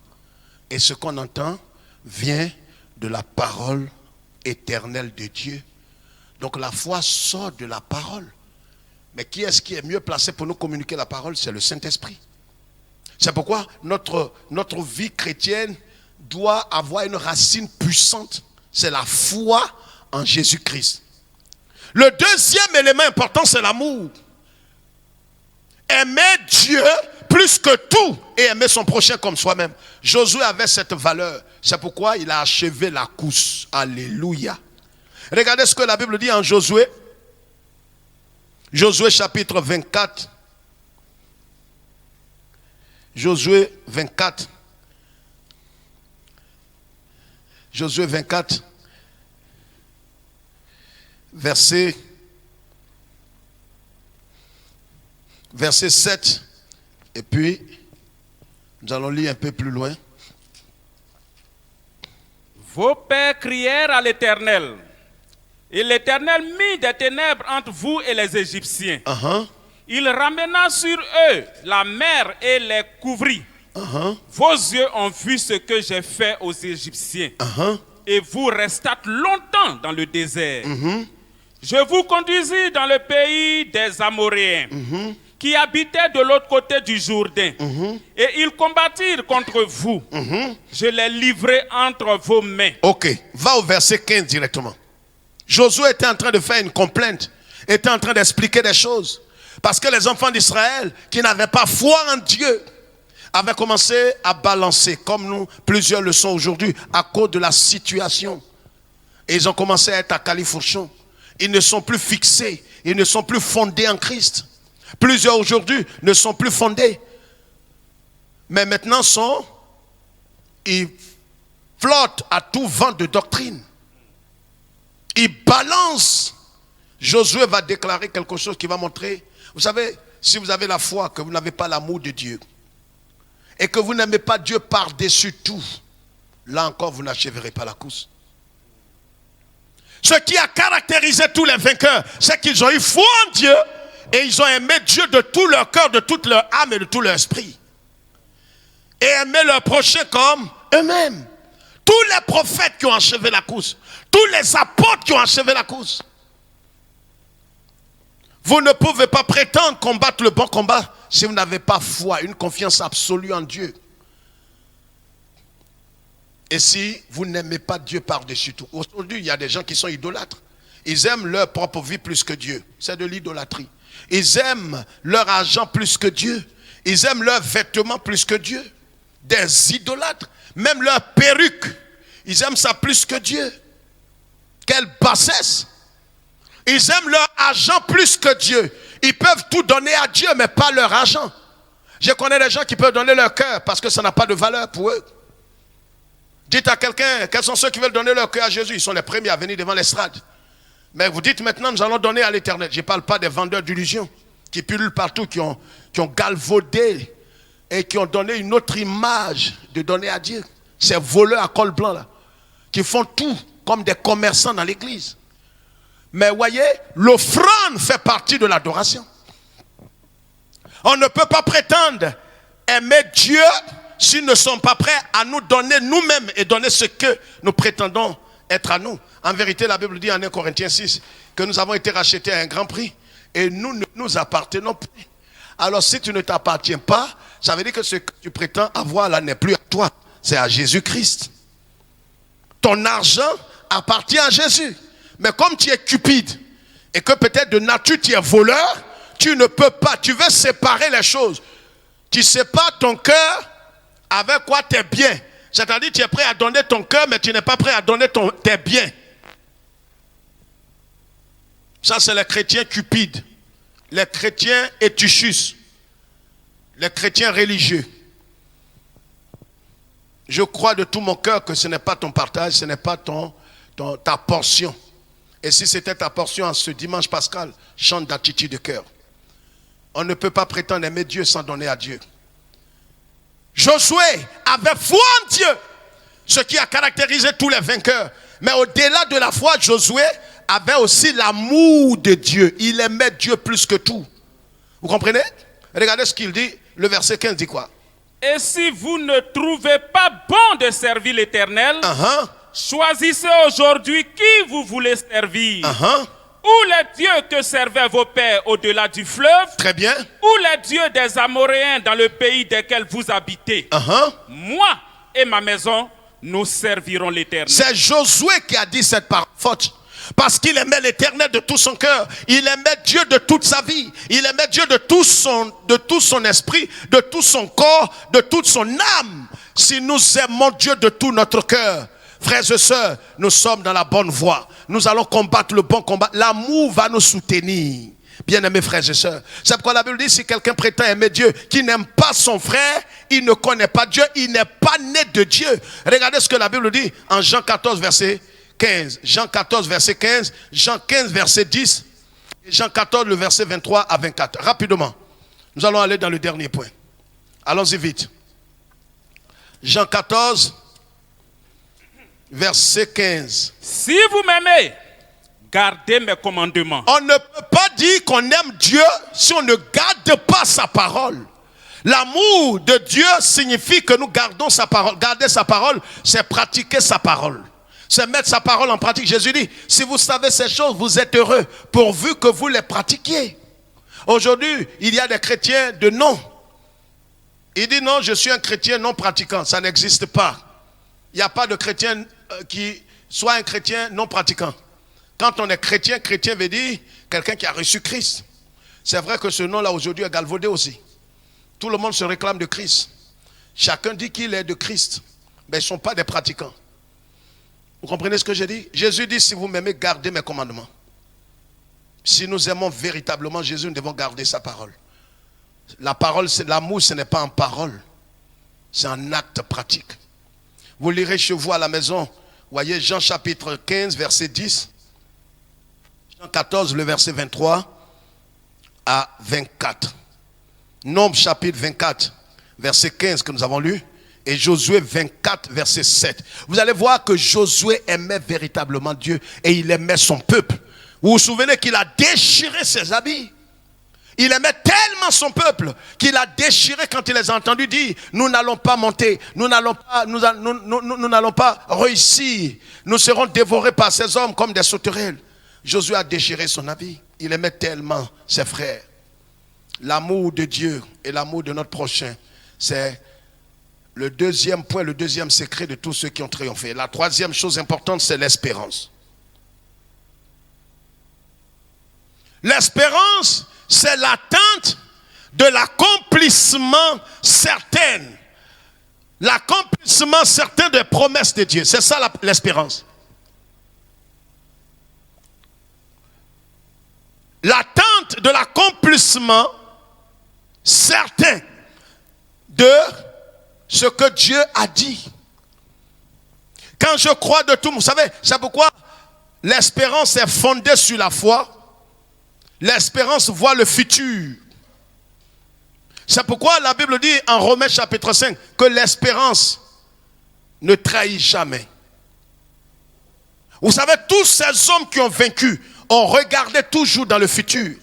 S1: Et ce qu'on entend vient de la parole éternelle de Dieu. Donc la foi sort de la parole. Mais qui est-ce qui est mieux placé pour nous communiquer la parole? C'est le Saint-Esprit. C'est pourquoi notre vie chrétienne doit avoir une racine puissante. C'est la foi en Jésus-Christ. Le deuxième élément important, c'est l'amour. Aimer Dieu plus que tout et aimer son prochain comme soi-même. Josué avait cette valeur. C'est pourquoi il a achevé la course. Alléluia. Regardez ce que la Bible dit en Josué. Josué chapitre 24. Josué 24. Josué 24. Verset 7. Et puis, nous allons lire un peu plus loin.
S2: Vos pères crièrent à l'Éternel. Et l'Éternel mit des ténèbres entre vous et les Égyptiens. Il ramena sur eux la mer et les couvrit. Vos yeux ont vu ce que j'ai fait aux Égyptiens. Et vous restâtes longtemps dans le désert. Je vous conduisis dans le pays des Amoréens, qui habitaient de l'autre côté du Jourdain. Et ils combattirent contre vous. Je les livrai entre vos mains.
S1: Ok, va au verset 15 directement. Josué était en train de faire une complainte, était en train d'expliquer des choses. Parce que les enfants d'Israël, qui n'avaient pas foi en Dieu, avaient commencé à balancer, comme nous, plusieurs le sont aujourd'hui, à cause de la situation. Et ils ont commencé à être à califourchon. Ils ne sont plus fixés, ils ne sont plus fondés en Christ. Plusieurs aujourd'hui ne sont plus fondés. Mais maintenant ils flottent à tout vent de doctrine. Ils balancent. Josué va déclarer quelque chose qui va montrer. Vous savez, si vous avez la foi, que vous n'avez pas l'amour de Dieu, et que vous n'aimez pas Dieu par-dessus tout, là encore vous n'achèverez pas la course. Ce qui a caractérisé tous les vainqueurs, c'est qu'ils ont eu foi en Dieu, et ils ont aimé Dieu de tout leur cœur, de toute leur âme et de tout leur esprit. Et aimé leur prochain comme eux-mêmes. Tous les prophètes qui ont achevé la course, tous les apôtres qui ont achevé la course. Vous ne pouvez pas prétendre combattre le bon combat si vous n'avez pas foi, une confiance absolue en Dieu. Et si vous n'aimez pas Dieu par-dessus tout. Aujourd'hui, il y a des gens qui sont idolâtres. Ils aiment leur propre vie plus que Dieu. C'est de l'idolâtrie. Ils aiment leur argent plus que Dieu. Ils aiment leurs vêtements plus que Dieu. Des idolâtres. Même leur perruque. Ils aiment ça plus que Dieu. Quelle bassesse. Ils aiment leur argent plus que Dieu. Ils peuvent tout donner à Dieu, mais pas leur argent. Je connais des gens qui peuvent donner leur cœur parce que ça n'a pas de valeur pour eux. Dites à quelqu'un, quels sont ceux qui veulent donner leur cœur à Jésus? Ils sont les premiers à venir devant l'estrade. Mais vous dites maintenant, nous allons donner à l'Éternel. Je ne parle pas des vendeurs d'illusions qui pullulent partout, qui ont galvaudé et qui ont donné une autre image de donner à Dieu. Ces voleurs à col blanc là, qui font tout comme des commerçants dans l'église. Mais voyez, l'offrande fait partie de l'adoration. On ne peut pas prétendre aimer Dieu s'ils ne sont pas prêts à nous donner nous-mêmes et donner ce que nous prétendons être à nous. En vérité, la Bible dit en 1 Corinthiens 6 que nous avons été rachetés à un grand prix et nous ne nous appartenons plus. Alors si tu ne t'appartiens pas, ça veut dire que ce que tu prétends avoir là n'est plus à toi, c'est à Jésus-Christ. Ton argent appartient à Jésus. Mais comme tu es cupide et que peut-être de nature tu es voleur, tu ne peux pas, tu veux séparer les choses. Tu sépares ton cœur avec quoi tes biens. C'est-à-dire tu es prêt à donner ton cœur, mais tu n'es pas prêt à donner tes biens. Ça, c'est les chrétiens cupides. Les chrétiens étuchus. Les chrétiens religieux. Je crois de tout mon cœur que ce n'est pas ton partage, ce n'est pas ta portion. Et si c'était ta portion en ce dimanche pascal, chante d'attitude de cœur. On ne peut pas prétendre aimer Dieu sans donner à Dieu. Josué avait foi en Dieu, ce qui a caractérisé tous les vainqueurs. Mais au-delà de la foi, Josué avait aussi l'amour de Dieu. Il aimait Dieu plus que tout. Vous comprenez? Regardez ce qu'il dit. Le verset 15 dit quoi?
S2: Et si vous ne trouvez pas bon de servir l'Éternel, choisissez aujourd'hui qui vous voulez servir. Ou les dieux que servaient vos pères au-delà du fleuve.
S1: Très bien.
S2: Ou les dieux des Amoréens dans le pays desquels vous habitez. Moi et ma maison, nous servirons l'Éternel. C'est
S1: Josué qui a dit cette parole forte. Parce qu'il aimait l'Éternel de tout son cœur. Il aimait Dieu de toute sa vie. Il aimait Dieu de tout son esprit, de tout son corps, de toute son âme. Si nous aimons Dieu de tout notre cœur, frères et sœurs, nous sommes dans la bonne voie. Nous allons combattre le bon combat. L'amour va nous soutenir. Bien-aimés frères et sœurs. C'est pourquoi la Bible dit, si quelqu'un prétend aimer Dieu, qui n'aime pas son frère, il ne connaît pas Dieu, il n'est pas né de Dieu. Regardez ce que la Bible dit en Jean 14, verset 15. Jean 14, verset 15. Jean 15, verset 10. Et Jean 14, le verset 23 à 24. Rapidement. Nous allons aller dans le dernier point. Allons-y vite. Jean 14, verset 15.
S2: Si vous m'aimez, gardez mes commandements.
S1: On ne peut pas dire qu'on aime Dieu si on ne garde pas sa parole. L'amour de Dieu signifie que nous gardons sa parole. Garder sa parole, c'est pratiquer sa parole. C'est mettre sa parole en pratique. Jésus dit, si vous savez ces choses, vous êtes heureux, pourvu que vous les pratiquiez. Aujourd'hui, il y a des chrétiens de non. Il dit non, je suis un chrétien non pratiquant. Ça n'existe pas. Il n'y a pas de chrétien qui soit un chrétien non pratiquant. Quand on est chrétien, chrétien veut dire quelqu'un qui a reçu Christ. C'est vrai que ce nom-là aujourd'hui est galvaudé aussi. Tout le monde se réclame de Christ. Chacun dit qu'il est de Christ. Mais ils ne sont pas des pratiquants. Vous comprenez ce que je dis? Jésus dit, si vous m'aimez, gardez mes commandements. Si nous aimons véritablement Jésus, nous devons garder sa parole. La parole, c'est l'amour, ce n'est pas en parole. C'est un acte pratique. Vous lirez chez vous à la maison. Voyez Jean chapitre 15, verset 10. Jean 14, le verset 23 à 24. Nombre chapitre 24, verset 15 que nous avons lu. Et Josué 24, verset 7. Vous allez voir que Josué aimait véritablement Dieu et il aimait son peuple. Vous vous souvenez qu'il a déchiré ses habits. Il aimait tellement son peuple qu'il a déchiré quand il les a entendus dire, nous n'allons pas monter, nous n'allons pas réussir, nous serons dévorés par ces hommes comme des sauterelles. Josué a déchiré son habit. Il aimait tellement ses frères. L'amour de Dieu et l'amour de notre prochain, c'est le deuxième point, le deuxième secret de tous ceux qui ont triomphé. La troisième chose importante, c'est l'espérance. L'espérance, c'est l'attente de l'accomplissement certain. L'accomplissement certain des promesses de Dieu. C'est ça l'espérance. L'attente de l'accomplissement certain de ce que Dieu a dit. Quand je crois de tout, vous savez, c'est pourquoi l'espérance est fondée sur la foi. L'espérance voit le futur. C'est pourquoi la Bible dit en Romains chapitre 5 que l'espérance ne trahit jamais. Vous savez, tous ces hommes qui ont vaincu ont regardé toujours dans le futur.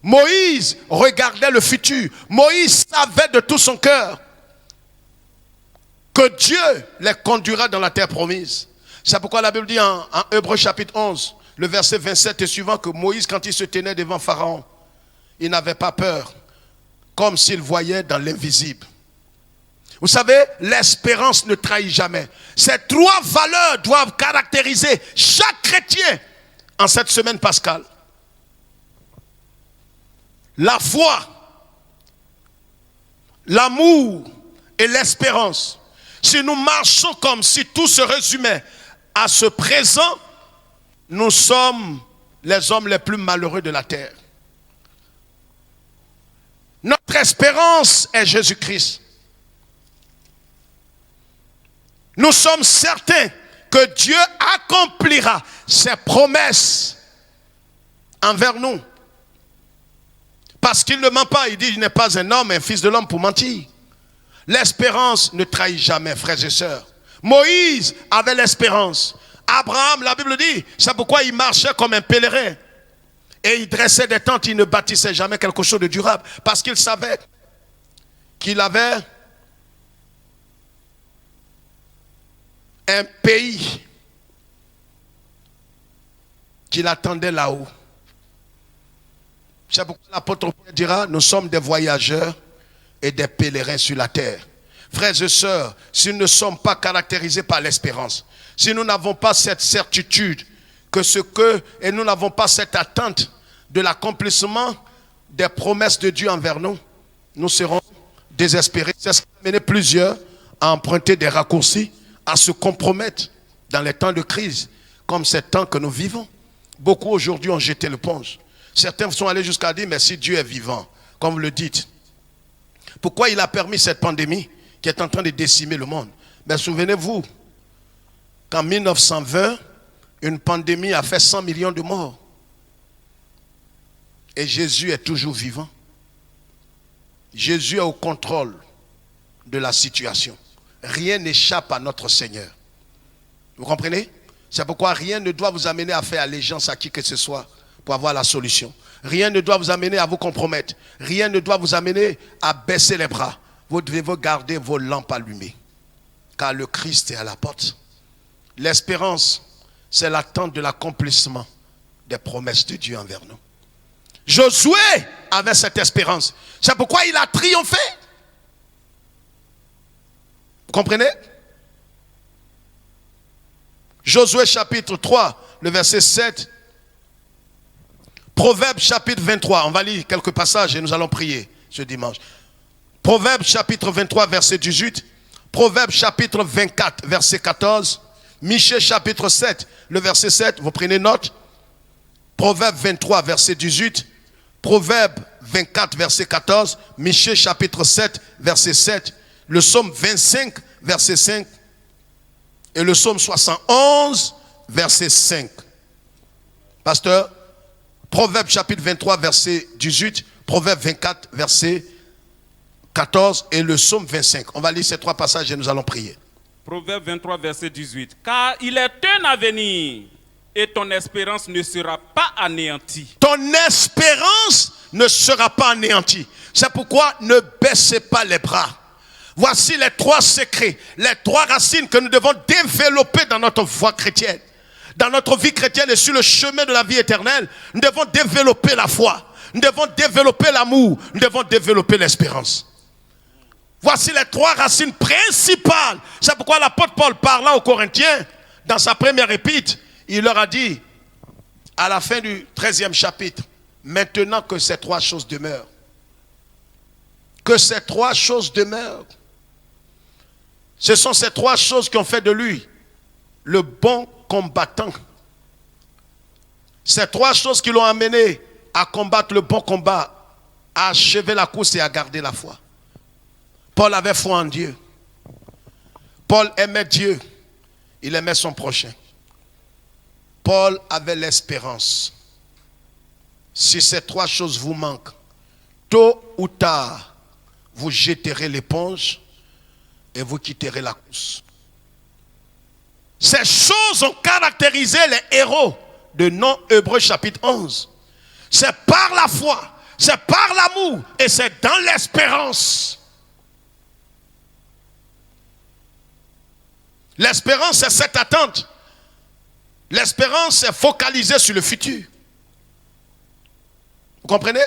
S1: Moïse regardait le futur. Moïse savait de tout son cœur que Dieu les conduira dans la terre promise. C'est pourquoi la Bible dit en Hébreux chapitre 11, le verset 27 et suivant, que Moïse, quand il se tenait devant Pharaon, il n'avait pas peur, comme s'il voyait dans l'invisible. Vous savez, l'espérance ne trahit jamais. Ces trois valeurs doivent caractériser chaque chrétien en cette semaine pascale. La foi, l'amour et l'espérance. Si nous marchons comme si tout se résumait à ce présent, nous sommes les hommes les plus malheureux de la terre. Notre espérance est Jésus-Christ. Nous sommes certains que Dieu accomplira ses promesses envers nous. Parce qu'il ne ment pas, il dit, il n'est pas un homme, un fils de l'homme pour mentir. L'espérance ne trahit jamais, frères et sœurs. Moïse avait l'espérance. Abraham, la Bible dit, c'est pourquoi il marchait comme un pèlerin. Et il dressait des tentes, il ne bâtissait jamais quelque chose de durable. Parce qu'il savait qu'il avait un pays qu'il attendait là-haut. C'est pourquoi l'apôtre Pierre dira, nous sommes des voyageurs et des pèlerins sur la terre. Frères et sœurs, si nous ne sommes pas caractérisés par l'espérance, si nous n'avons pas cette certitude et nous n'avons pas cette attente de l'accomplissement des promesses de Dieu envers nous, nous serons désespérés. C'est ce qui a amené plusieurs à emprunter des raccourcis, à se compromettre dans les temps de crise, comme ces temps que nous vivons. Beaucoup aujourd'hui ont jeté l'éponge. Certains sont allés jusqu'à dire, mais si Dieu est vivant, comme vous le dites, pourquoi il a permis cette pandémie qui est en train de décimer le monde? Mais souvenez-vous qu'en 1920, une pandémie a fait 100 millions de morts. Et Jésus est toujours vivant. Jésus est au contrôle de la situation. Rien n'échappe à notre Seigneur. Vous comprenez? C'est pourquoi rien ne doit vous amener à faire allégeance à qui que ce soit pour avoir la solution. Rien ne doit vous amener à vous compromettre. Rien ne doit vous amener à baisser les bras. Vous devez garder vos lampes allumées. Car le Christ est à la porte. L'espérance, c'est l'attente de l'accomplissement des promesses de Dieu envers nous. Josué avait cette espérance. C'est pourquoi il a triomphé. Vous comprenez? Josué chapitre 3, le verset 7. Proverbe chapitre 23. On va lire quelques passages et nous allons prier ce dimanche. Proverbe chapitre 23, verset 18. Proverbe chapitre 24, verset 14. Michée chapitre 7, le verset 7. Vous prenez note. Proverbe 23, verset 18. Proverbe 24, verset 14. Michée chapitre 7, verset 7. Le psaume 25, verset 5. Et le psaume 71, verset 5. Pasteur, Proverbe chapitre 23, verset 18. Proverbe 24, verset 14. Et le psaume 25. On va lire ces trois passages et nous allons prier.
S2: Proverbe 23, verset 18. Car il est un avenir et ton espérance ne sera pas anéantie.
S1: Ton espérance ne sera pas anéantie. C'est pourquoi ne baissez pas les bras. Voici les trois secrets, les trois racines que nous devons développer dans notre foi chrétienne. Dans notre vie chrétienne et sur le chemin de la vie éternelle, nous devons développer la foi. Nous devons développer l'amour. Nous devons développer l'espérance. Voici les trois racines principales. C'est pourquoi l'apôtre Paul, parlant aux Corinthiens, dans sa première épître, il leur a dit, à la fin du 13e chapitre, maintenant que ces trois choses demeurent. Que ces trois choses demeurent. Ce sont ces trois choses qui ont fait de lui le bon combattant. Ces trois choses qui l'ont amené à combattre le bon combat, à achever la course et à garder la foi. Paul avait foi en Dieu. Paul aimait Dieu. Il aimait son prochain. Paul avait l'espérance. Si ces trois choses vous manquent, tôt ou tard, vous jetterez l'éponge et vous quitterez la course. Ces choses ont caractérisé les héros de Non-Hébreux chapitre 11. C'est par la foi, c'est par l'amour et c'est dans l'espérance. L'espérance, c'est cette attente. L'espérance, c'est focalisée sur le futur. Vous comprenez?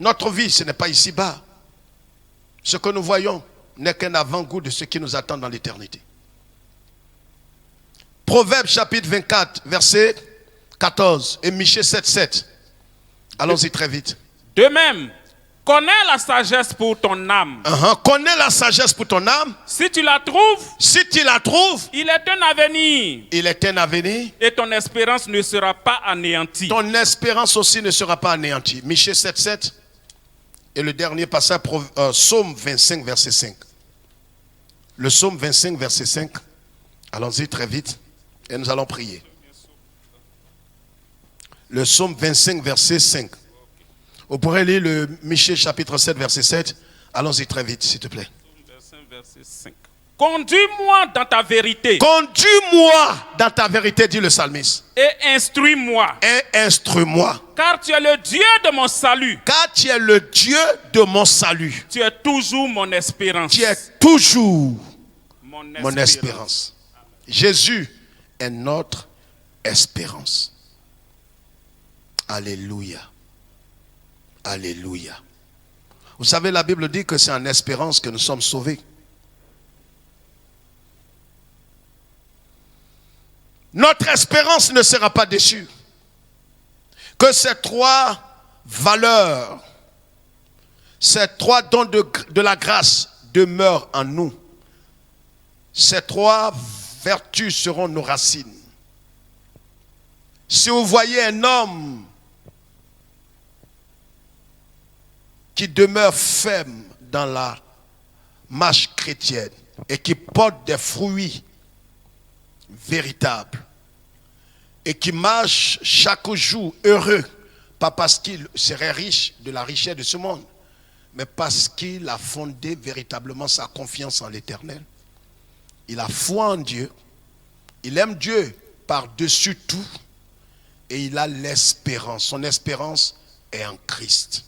S1: Notre vie, ce n'est pas ici-bas. Ce que nous voyons n'est qu'un avant-goût de ce qui nous attend dans l'éternité. Proverbe chapitre 24, verset 14 et Michée 7, 7. Allons-y très vite.
S2: De même, connais la sagesse pour ton âme.
S1: Connais la sagesse pour ton âme.
S2: Si tu la trouves,
S1: il
S2: est un avenir.
S1: Il est un avenir.
S2: Et ton espérance ne sera pas anéantie.
S1: Ton espérance aussi ne sera pas anéantie. Michée 7, 7. Et le dernier passage, psaume 25, verset 5. Le psaume 25, verset 5. Allons-y très vite. Et nous allons prier. Le psaume 25, verset 5. Vous pourrez lire le Michée chapitre 7, verset 7. Allons-y très vite, s'il te plaît.
S2: Verset 5. Conduis-moi dans ta vérité.
S1: Conduis-moi dans ta vérité, dit le psalmiste.
S2: Et instruis-moi.
S1: Et instruis-moi.
S2: Car tu es le Dieu de mon salut.
S1: Car tu es le Dieu de mon salut.
S2: Tu es toujours mon espérance.
S1: Tu es toujours
S2: mon
S1: espérance. Jésus est notre espérance. Alléluia. Alléluia. Vous savez, la Bible dit que c'est en espérance que nous sommes sauvés. Notre espérance ne sera pas déçue. Que ces trois valeurs, ces trois dons de la grâce demeurent en nous. Ces trois vertus seront nos racines. Si vous voyez un homme qui demeure ferme dans la marche chrétienne et qui porte des fruits véritables et qui marche chaque jour heureux, pas parce qu'il serait riche de la richesse de ce monde, mais parce qu'il a fondé véritablement sa confiance en l'Éternel. Il a foi en Dieu, il aime Dieu par-dessus tout et il a l'espérance. Son espérance est en Christ.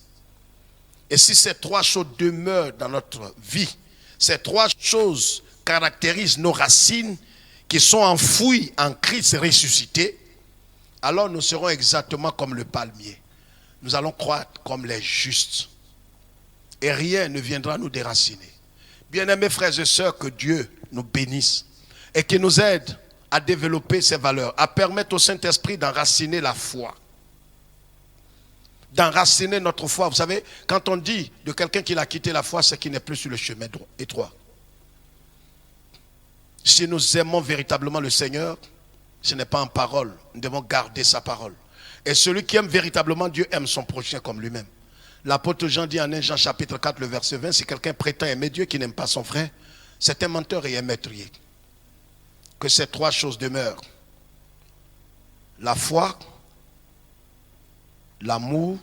S1: Et si ces trois choses demeurent dans notre vie, ces trois choses caractérisent nos racines qui sont enfouies en Christ ressuscité, alors nous serons exactement comme le palmier. Nous allons croître comme les justes. Et rien ne viendra nous déraciner. Bien-aimés frères et sœurs, que Dieu nous bénisse et qu'il nous aide à développer ces valeurs, à permettre au Saint-Esprit d'enraciner la foi. D'enraciner notre foi. Vous savez, quand on dit de quelqu'un qui a quitté la foi, c'est qu'il n'est plus sur le chemin étroit. Si nous aimons véritablement le Seigneur, ce n'est pas en parole. Nous devons garder sa parole. Et celui qui aime véritablement Dieu aime son prochain comme lui-même. L'apôtre Jean dit en 1 Jean chapitre 4, le verset 20, si quelqu'un prétend aimer Dieu qui n'aime pas son frère, c'est un menteur et un meurtrier. Que ces trois choses demeurent. La foi, l'amour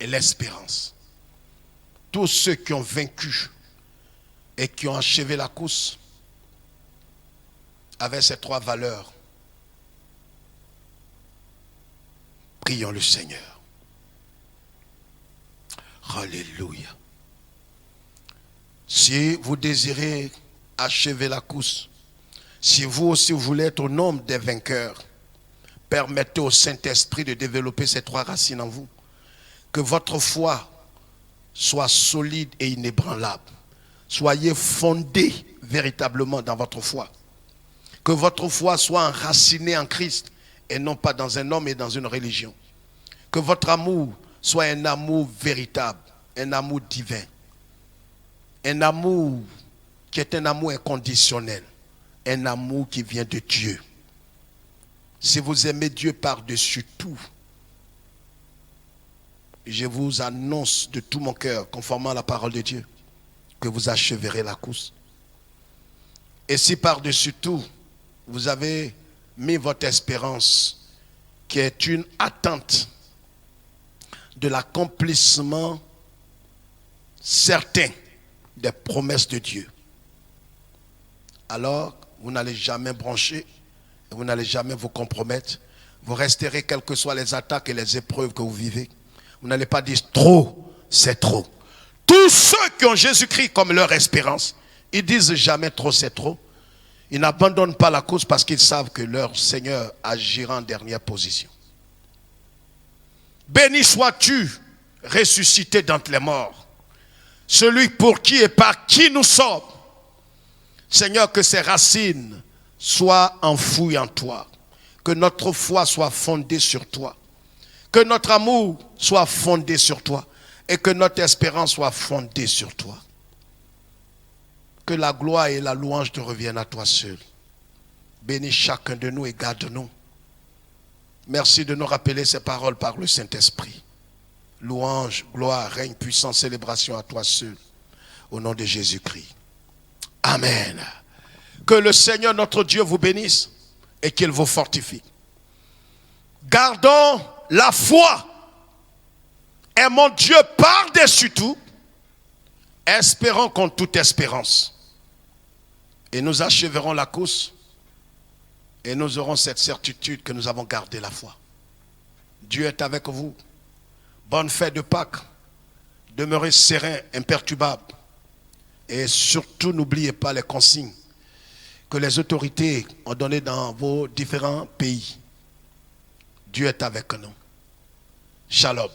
S1: et l'espérance. Tous ceux qui ont vaincu et qui ont achevé la course avec ces trois valeurs, prions le Seigneur. Alléluia. Si vous désirez achever la course, si vous aussi voulez être au nombre des vainqueurs, permettez au Saint-Esprit de développer ces trois racines en vous. Que votre foi soit solide et inébranlable. Soyez fondés véritablement dans votre foi. Que votre foi soit enracinée en Christ et non pas dans un homme et dans une religion. Que votre amour soit un amour véritable, un amour divin. Un amour qui est un amour inconditionnel. Un amour qui vient de Dieu. Si vous aimez Dieu par-dessus tout, je vous annonce de tout mon cœur, conformément à la parole de Dieu, que vous acheverez la course. Et si par-dessus tout, vous avez mis votre espérance, qui est une attente de l'accomplissement certain des promesses de Dieu, alors vous n'allez jamais broncher, et vous n'allez jamais vous compromettre. Vous resterez, quelles que soient les attaques et les épreuves que vous vivez. Vous n'allez pas dire trop, c'est trop. Tous ceux qui ont Jésus-Christ comme leur espérance, ils disent jamais trop, c'est trop. Ils n'abandonnent pas la course parce qu'ils savent que leur Seigneur agira en dernière position. Béni sois-tu, ressuscité d'entre les morts, celui pour qui et par qui nous sommes. Seigneur, que ces racines soient enfouies en toi, que notre foi soit fondée sur toi, que notre amour soit fondé sur toi et que notre espérance soit fondée sur toi. Que la gloire et la louange te reviennent à toi seul. Bénis chacun de nous et garde-nous. Merci de nous rappeler ces paroles par le Saint-Esprit. Louange, gloire, règne, puissance, célébration à toi seul. Au nom de Jésus-Christ. Amen. Que le Seigneur notre Dieu vous bénisse et qu'il vous fortifie. Gardons la foi. Aimons Dieu par-dessus tout. Espérons contre toute espérance. Et nous achèverons la course. Et nous aurons cette certitude que nous avons gardé la foi. Dieu est avec vous. Bonne fête de Pâques. Demeurez serein, imperturbable. Et surtout, n'oubliez pas les consignes que les autorités ont données dans vos différents pays. Dieu est avec nous. Shalom.